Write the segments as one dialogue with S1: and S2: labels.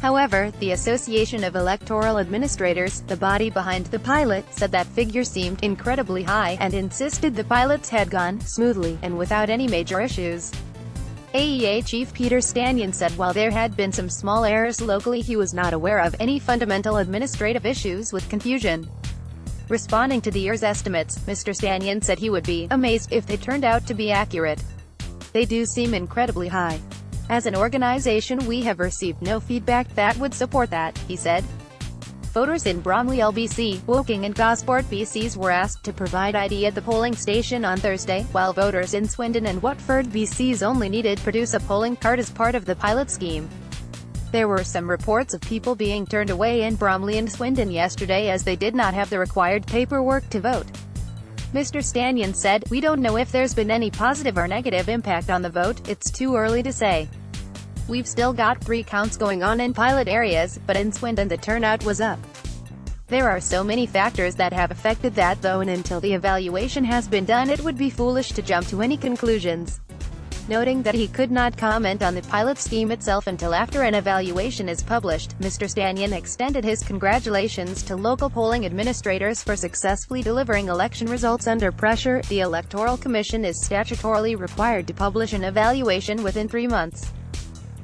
S1: However, the Association of Electoral Administrators, the body behind the pilot, said that figure seemed incredibly high, and insisted the pilots had gone smoothly, and without any major issues. AEA Chief Peter Stanyon said while there had been some small errors locally, he was not aware of any fundamental administrative issues with confusion. Responding to the year's estimates, Mr. Stanyon said he would be amazed if they turned out to be accurate. They do seem incredibly high. As an organization, we have received no feedback that would support that, he said. Voters in Bromley LBC, Woking and Gosport BCs were asked to provide ID at the polling station on Thursday, while voters in Swindon and Watford BCs only needed to produce a polling card as part of the pilot scheme. There were some reports of people being turned away in Bromley and Swindon yesterday as they did not have the required paperwork to vote. Mr. Stanyon said, "We don't know if there's been any positive or negative impact on the vote, it's too early to say. We've still got 3 counts going on in pilot areas, but in Swindon the turnout was up. There are so many factors that have affected that though, and until the evaluation has been done it would be foolish to jump to any conclusions." Noting that he could not comment on the pilot scheme itself until after an evaluation is published, Mr. Stanyon extended his congratulations to local polling administrators for successfully delivering election results under pressure. The Electoral Commission is statutorily required to publish an evaluation within 3 months.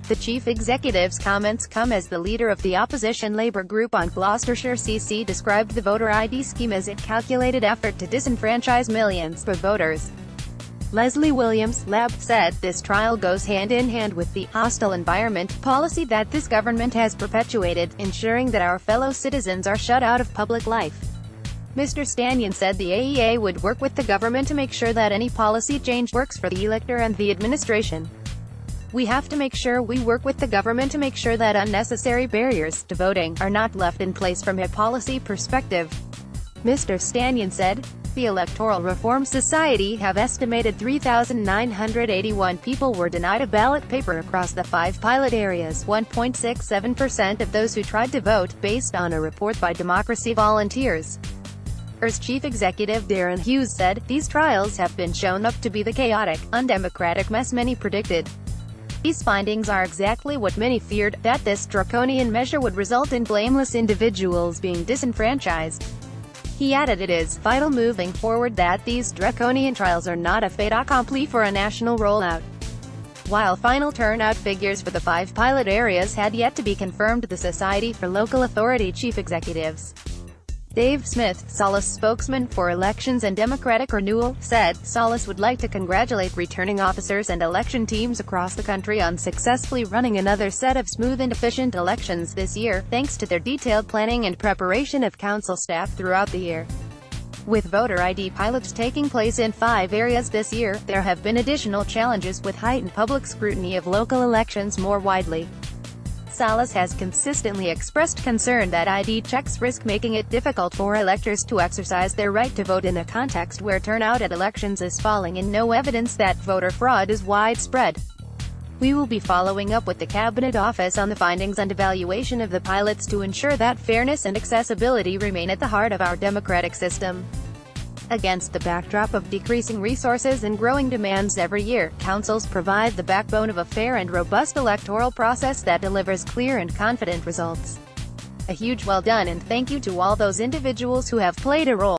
S1: The chief executive's comments come as the leader of the opposition Labour group on Gloucestershire CC described the voter ID scheme as a calculated effort to disenfranchise millions of voters. Leslie Williams, Lab, said, "This trial goes hand in hand with the hostile environment policy that this government has perpetuated, ensuring that our fellow citizens are shut out of public life." Mr. Stanyon said the AEA would work with the government to make sure that any policy change works for the elector and the administration. "We have to make sure we work with the government to make sure that unnecessary barriers to voting are not left in place from a policy perspective." Mr. Stanyon said, "The Electoral Reform Society have estimated 3,981 people were denied a ballot paper across the 5 pilot areas, 1.67% of those who tried to vote, based on a report by Democracy Volunteers. ER's chief executive Darren Hughes said, "These trials have been shown up to be the chaotic, undemocratic mess many predicted. These findings are exactly what many feared, that this draconian measure would result in blameless individuals being disenfranchised." He added it is vital moving forward that these draconian trials are not a fait accompli for a national rollout. While final turnout figures for the 5 pilot areas had yet to be confirmed, the Society for Local Authority Chief Executives Dave Smith, Solace spokesman for Elections and Democratic Renewal, said, "Solace would like to congratulate returning officers and election teams across the country on successfully running another set of smooth and efficient elections this year, thanks to their detailed planning and preparation of council staff throughout the year." With voter ID pilots taking place in 5 areas this year, there have been additional challenges with heightened public scrutiny of local elections more widely. Solace has consistently expressed concern that ID checks risk making it difficult for electors to exercise their right to vote in a context where turnout at elections is falling and no evidence that voter fraud is widespread. We will be following up with the Cabinet Office on the findings and evaluation of the pilots to ensure that fairness and accessibility remain at the heart of our democratic system. Against the backdrop of decreasing resources and growing demands every year, councils provide the backbone of a fair and robust electoral process that delivers clear and confident results. A huge well done and thank you to all those individuals who have played a role